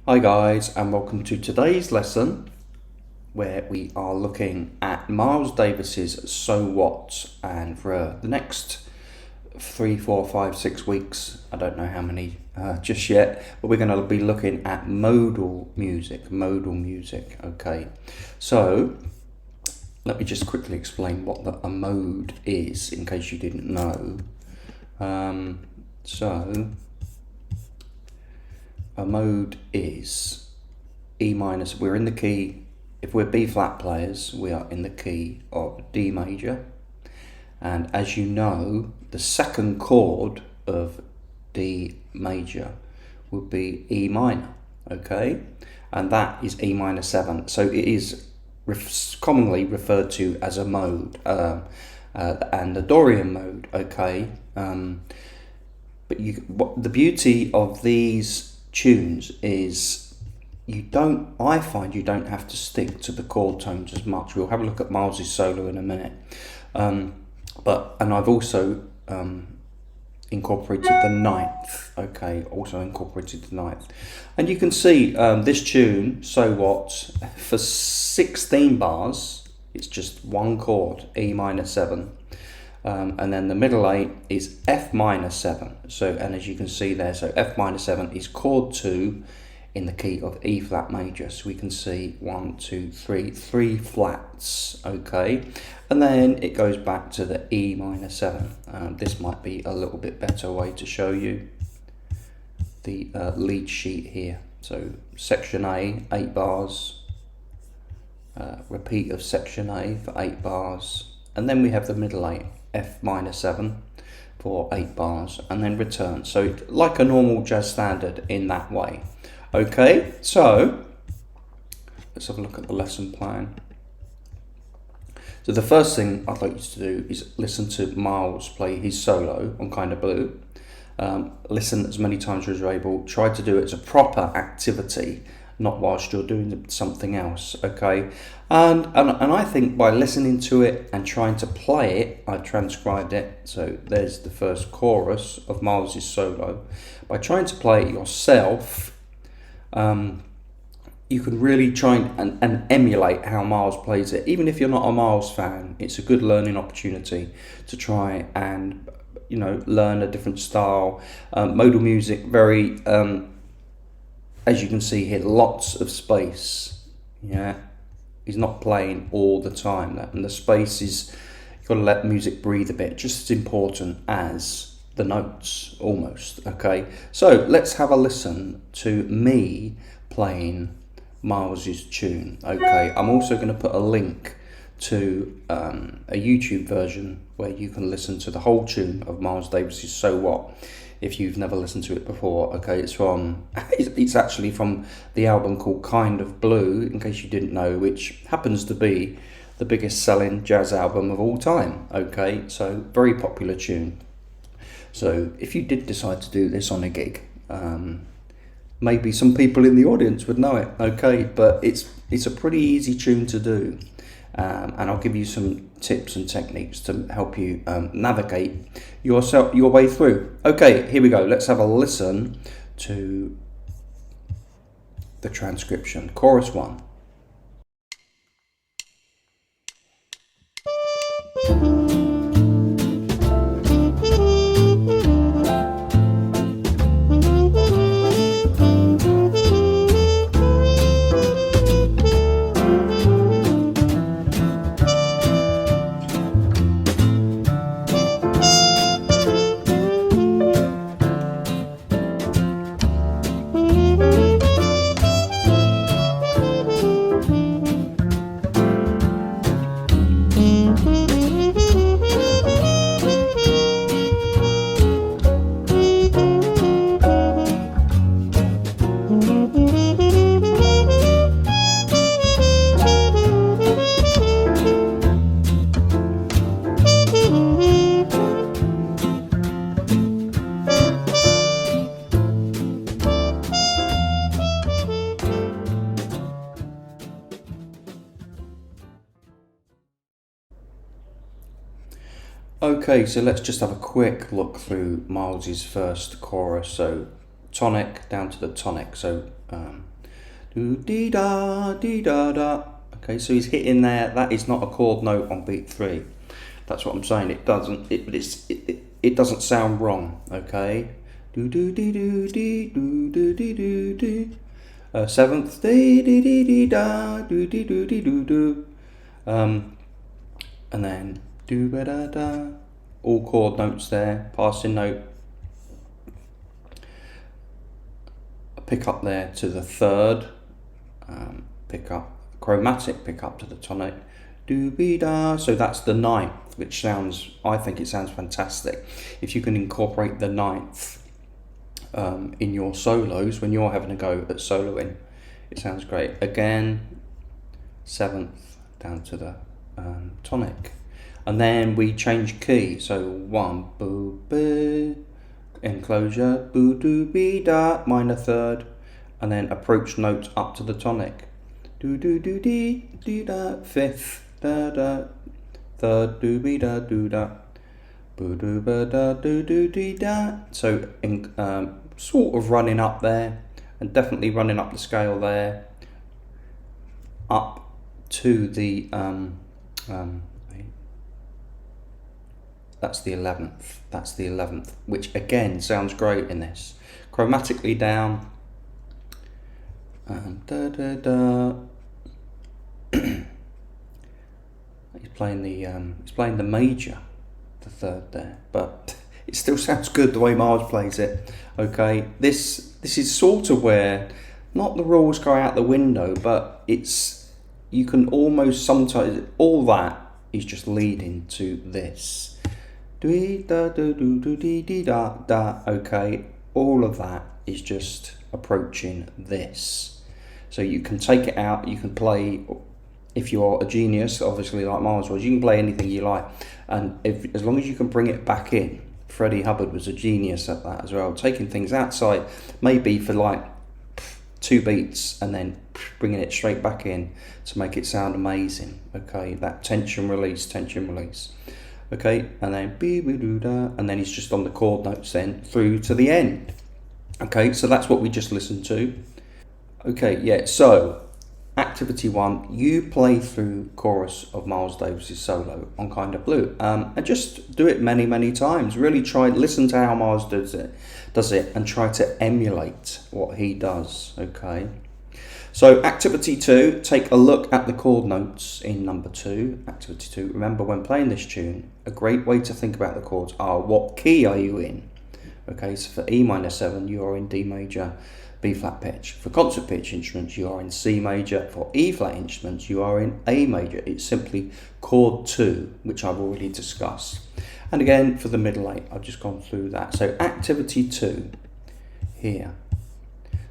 Hi guys, and welcome to today's lesson where we are looking at Miles Davis's So What, and for the next 3, 4, 5, 6 weeks, I don't know how many just yet, but we're going to be looking at modal music, okay. So let me just quickly explain what a mode is in case you didn't know. So a mode is E minus, we're in the key, if we're B flat players, we are in the key of D major. And as you know, the second chord of D major would be E minor, okay? And that is E minor 7. So it is commonly referred to as a mode, and the Dorian mode, okay? But the beauty of these tunes is I find you don't have to stick to the chord tones as much. We'll have a look at Miles's solo in a minute. And I've also incorporated the ninth, okay, and you can see this tune, So What, for 16 bars, it's just one chord, E minor 7. And then the middle 8 is F minor 7. So, and as you can see there, so F minor 7 is chord 2 in the key of E flat major. So we can see 1, 2, 3, 3 flats, okay? And then it goes back to the E minor 7. This might be a little bit better way to show you the lead sheet here. So section A, 8 bars, repeat of section A for 8 bars, and then we have the middle 8, F minor 7 for 8 bars, and then return. So like a normal jazz standard in that way. Okay, so let's have a look at the lesson plan. So the first thing I'd like you to do is listen to Miles play his solo on Kinda Blue. Listen as many times as you're able. Try to do it as a proper activity, not whilst you're doing something else, okay? And I think by listening to it and trying to play it, I transcribed it, so there's the first chorus of Miles's solo. By trying to play it yourself, you can really try and emulate how Miles plays it. Even if you're not a Miles fan, it's a good learning opportunity to try and, you know, learn a different style. Modal music, very, as you can see here, lots of space, yeah? He's not playing all the time, and the space is, you've got to let music breathe a bit, just as important as the notes, almost, okay? So let's have a listen to me playing Miles's tune, okay? I'm also going to put a link to a YouTube version where you can listen to the whole tune of Miles Davis's So What, if you've never listened to it before, okay? It's actually from the album called Kind of Blue, in case you didn't know, which happens to be the biggest selling jazz album of all time, okay? So very popular tune. So if you did decide to do this on a gig, maybe some people in the audience would know it, okay? But it's a pretty easy tune to do. And I'll give you some tips and techniques to help you navigate your way through. Okay, here we go. Let's have a listen to the transcription. Chorus 1. Okay, so let's just have a quick look through Miles's first chorus. So tonic down to the tonic. So Do dee da dee da da. Okay, so he's hitting there. That is not a chord note on beat 3. That's what I'm saying. It doesn't. It doesn't sound wrong. Okay. Do do dee do dee do do dee do do. Seventh dee dee dee dee da do dee do dee do do. And then do ba da da. All chord notes there. Passing note. A pick up there to the third. Pick up. Chromatic pick up to the tonic. Do be da. So that's the ninth, which sounds. I think it sounds fantastic. If you can incorporate the ninth in your solos when you're having a go at soloing, it sounds great. Again, seventh down to the tonic, and then we change key. So 1 boo boo, enclosure boo do be da, minor third, and then approach note up to the tonic. Do do do dee dee da, fifth da da, third do be da do da, boo do ba da do do dee da. So sort of running up there, and definitely running up the scale there, up to the that's the 11th. That's the 11th, which again sounds great in this. Chromatically down. Da da da. He's playing the major, the third there, but it still sounds good the way Miles plays it. Okay, this is sort of where not the rules go out the window, but you can almost sometimes, all that is just leading to this. Okay, all of that is just approaching this. So you can take it out, you can play, if you're a genius, obviously like Miles was, you can play anything you like. And as long as you can bring it back in, Freddie Hubbard was a genius at that as well, taking things outside, maybe for like 2 beats and then bringing it straight back in to make it sound amazing. Okay, that tension release. Okay, and then and then he's just on the chord notes then through to the end. Okay, so that's what we just listened to. Okay, yeah, so activity 1, you play through chorus of Miles Davis's solo on Kind of Blue, and just do it many times. Really listen to how Miles does it and try to emulate what he does. Okay, so activity 2, take a look at the chord notes in number 2. Activity 2, remember when playing this tune, a great way to think about the chords are what key are you in. Okay, so for E minor 7 you are in D major, B flat pitch. For concert pitch instruments you are in C major. For E flat instruments you are in A major. It's simply chord 2, which I've already discussed. And again for the middle 8, I've just gone through that. So activity 2 here.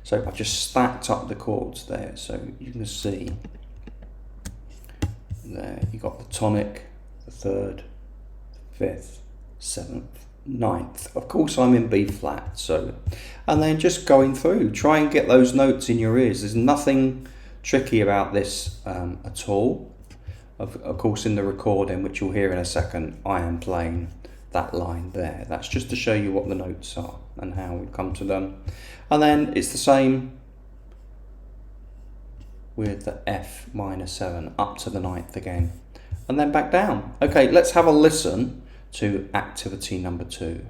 So I've just stacked up the chords there, so you can see there you got the tonic, the third, the 5th, 7th, 9th. Of course I'm in B flat, so, and then just going through, try and get those notes in your ears. There's nothing tricky about this at all. Of course in the recording, which you'll hear in a second, I am playing that line there. That's just to show you what the notes are and how we come to them. And then it's the same with the F minor 7 up to the 9th again, and then back down. Okay, let's have a listen to activity number 2.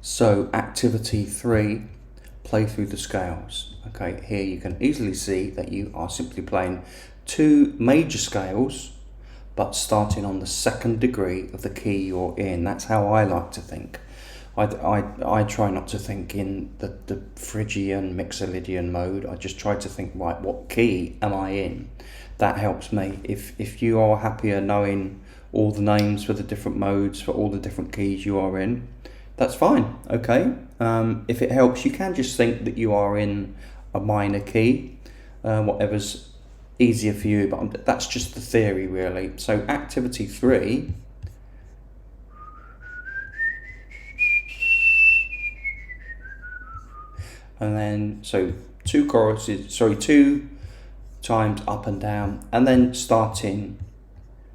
So activity 3, play through the scales. Okay, here you can easily see that you are simply playing 2 major scales, but starting on the 2nd degree of the key you're in. That's how I like to think. I try not to think in the Phrygian, Mixolydian mode. I just try to think, right, what key am I in? That helps me. If you are happier knowing all the names for the different modes, for all the different keys you are in, that's fine, okay? If it helps, you can just think that you are in a minor key, whatever's easier for you, but that's just the theory, really. So activity 3, and then so 2 times up and down, and then starting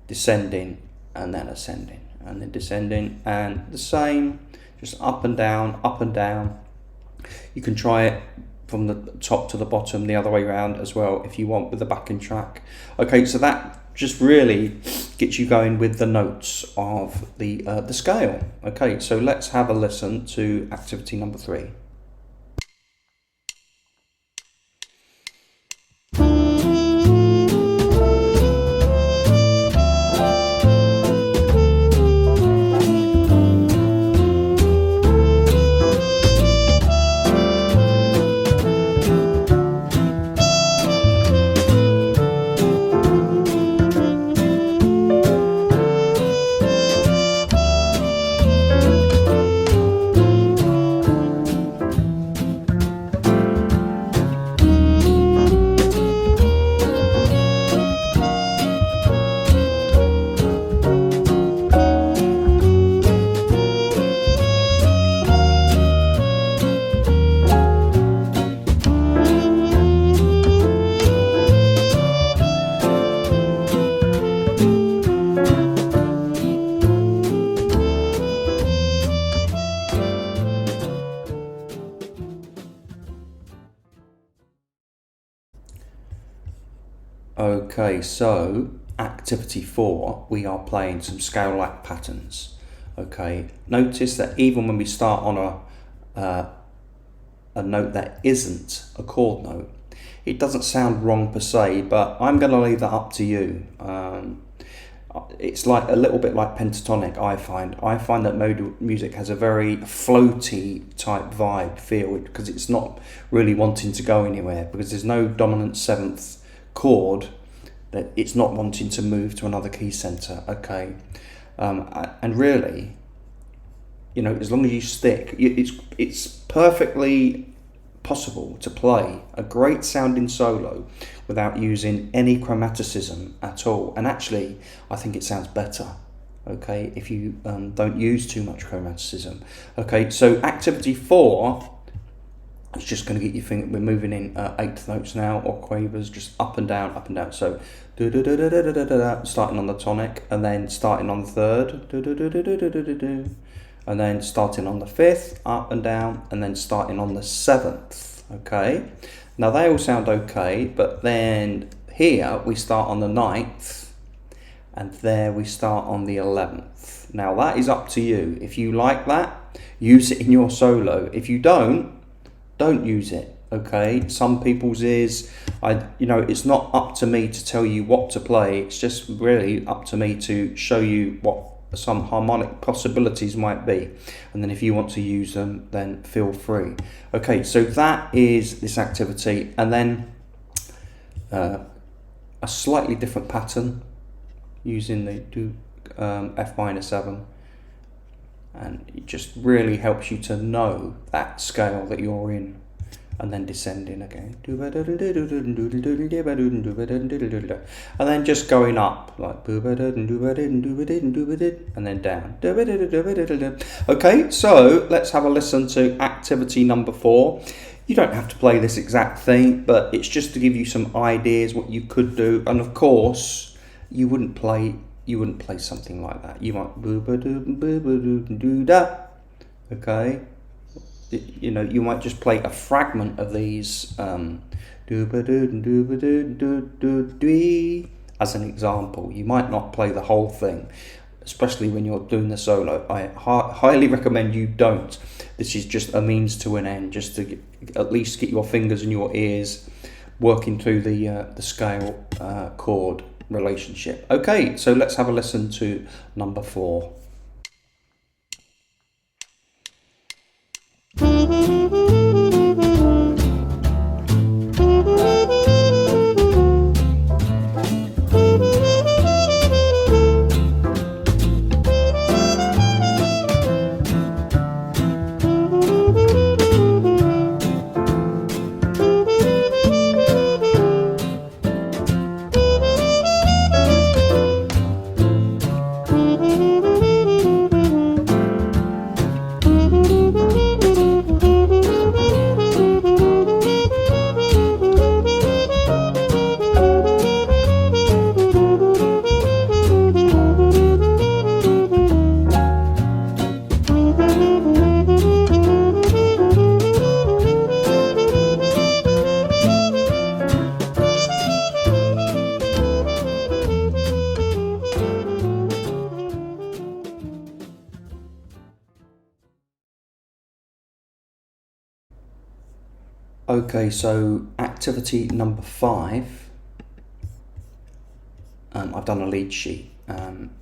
descending and then ascending and then descending, and the same, just up and down, up and down. You can try it from the top to the bottom the other way around as well if you want, with the backing track. Okay, so that just really gets you going with the notes of the scale. Okay, so let's have a listen to activity number 3. Okay, so activity 4, we are playing some scale-like patterns. Okay, notice that even when we start on a note that isn't a chord note, it doesn't sound wrong per se, but I'm going to leave that up to you. It's like a little bit like pentatonic. I find that modal music has a very floaty type vibe feel, because it's not really wanting to go anywhere, because there's no dominant 7th chord, that it's not wanting to move to another key center. Okay, and really, you know, as long as you stick, it's perfectly possible to play a great sounding solo without using any chromaticism at all. And actually, I think it sounds better, okay, if you don't use too much chromaticism. Okay, so activity 4, it's just going to get you thinking. We're moving in 8th notes now, or quavers, just up and down, up and down. So starting on the tonic, and then starting on the 3rd, and then starting on the 5th, up and down, and then starting on the 7th. Okay, now they all sound okay, but then here we start on the 9th, and there we start on the 11th. Now that is up to you. If you like that, use it in your solo. If you don't use it. Okay, some people's is, it's not up to me to tell you what to play. It's just really up to me to show you what some harmonic possibilities might be, and then if you want to use them, then feel free. Okay, so that is this activity, and then a slightly different pattern using the F minor 7. And it just really helps you to know that scale that you're in, and then descending again, and then just going up like, and then down. Okay, so let's have a listen to activity number 4. You don't have to play this exact thing, but it's just to give you some ideas what you could do. And of course, you wouldn't play something like that. You might do that. Okay, you might just play a fragment of these as an example. You might not play the whole thing, especially when you're doing the solo. I highly recommend you don't, This is just a means to an end, just to at least get your fingers and your ears working through the scale chord relationship. Okay, so let's have a listen to number 4. Okay, so activity number 5, I've done a lead sheet.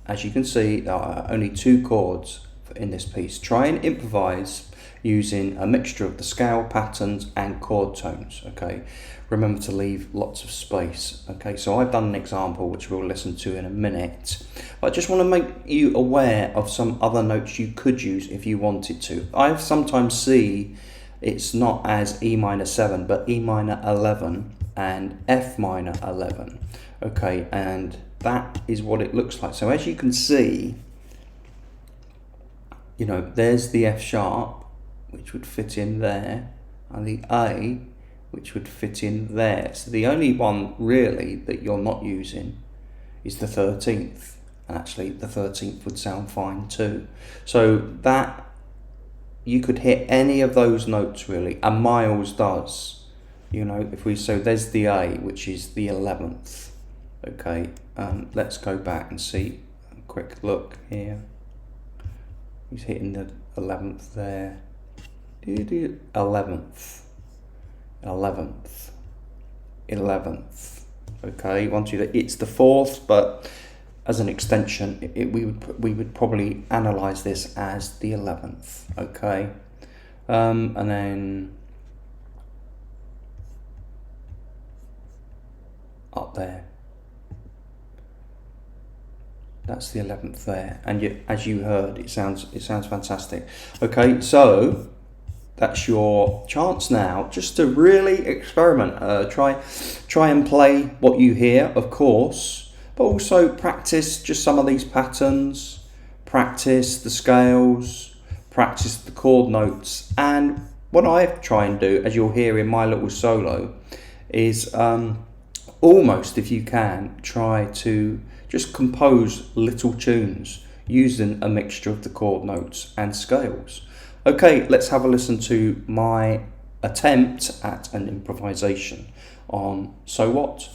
As you can see, there are only 2 chords in this piece. Try and improvise using a mixture of the scale patterns and chord tones. Okay, remember to leave lots of space. Okay, so I've done an example which we'll listen to in a minute. But I just want to make you aware of some other notes you could use if you wanted to. I sometimes see it's not as E minor 7 but E minor 11 and F minor 11. Okay, and that is what it looks like. So as you can see, you know, there's the F sharp, which would fit in there, and the A, which would fit in there. So the only one really that you're not using is the 13th, and actually the 13th would sound fine too. So that, you could hit any of those notes really, and Miles does. You know, if we, so there's the A, which is the 11th. Okay, let's go back and see a quick look here. He's hitting the 11th there. 11th, 11th, 11th. Okay, it's the 4th, but as an extension, we would probably analyze this as the 11th. Okay, and then up there, that's the 11th there, and as you heard, it sounds fantastic. Okay, so that's your chance now just to really experiment. Try and play what you hear, of course, but also practice just some of these patterns, practice the scales, practice the chord notes. And what I try and do, as you'll hear in my little solo, is almost, if you can, try to just compose little tunes using a mixture of the chord notes and scales. Okay, let's have a listen to my attempt at an improvisation on So What?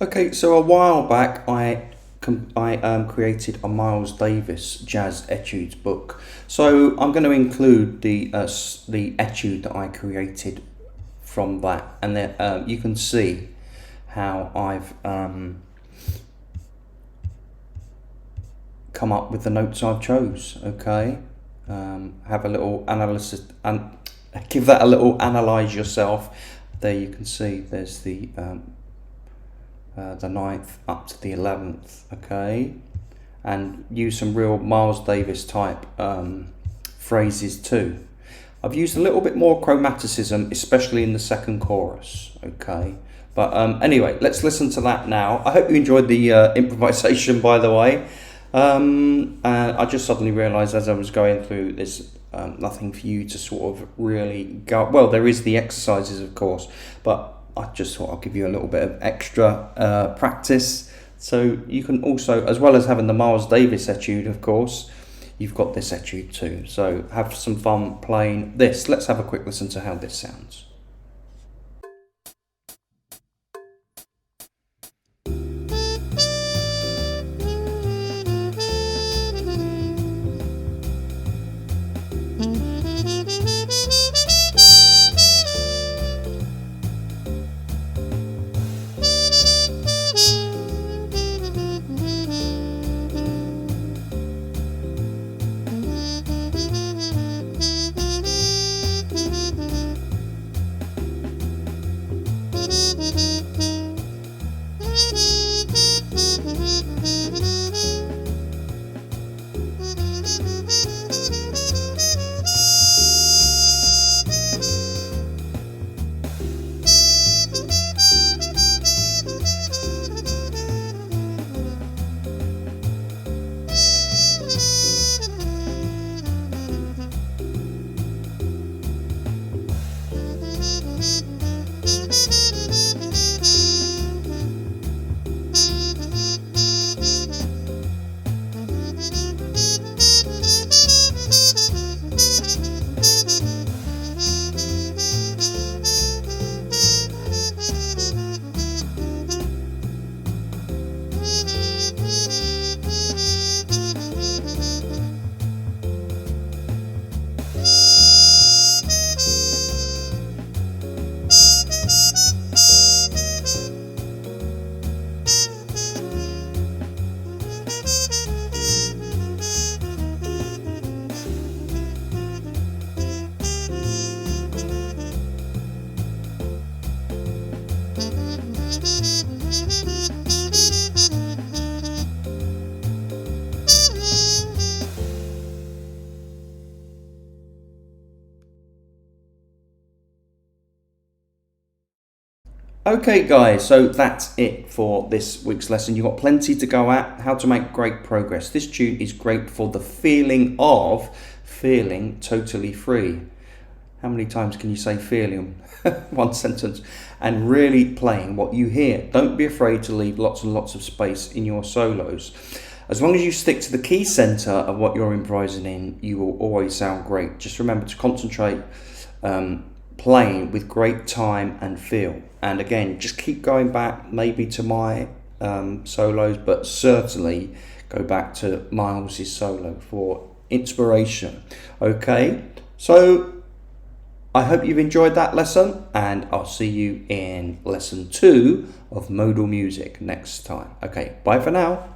Okay, so a while back I created a Miles Davis jazz etudes book. So I'm going to include the etude that I created from that, and then you can see how I've come up with the notes I've chose. Okay, have a little analysis and give that a little analyse yourself. There you can see there's the 9th up to the 11th. Okay, and use some real Miles Davis type phrases too. I've used a little bit more chromaticism, especially in the second chorus. Okay, but anyway, let's listen to that now. I hope you enjoyed the improvisation, by the way. I just suddenly realised as I was going through this, nothing for you to sort of really go. Well, there is the exercises, of course, but I just thought I'll give you a little bit of extra practice. So you can also, as well as having the Miles Davis etude, of course, you've got this etude too. So have some fun playing this. Let's have a quick listen to how this sounds. Okay guys, so that's it for this week's lesson. You've got plenty to go at, how to make great progress. This tune is great for the feeling of feeling totally free. How many times can you say feeling? One sentence. And really playing what you hear. Don't be afraid to leave lots and lots of space in your solos. As long as you stick to the key center of what you're improvising in, you will always sound great. Just remember to concentrate playing with great time and feel. And again, just keep going back maybe to my solos, but certainly go back to Miles's solo for inspiration. Okay, so I hope you've enjoyed that lesson, and I'll see you in lesson 2 of Modal Music next time. Okay, bye for now.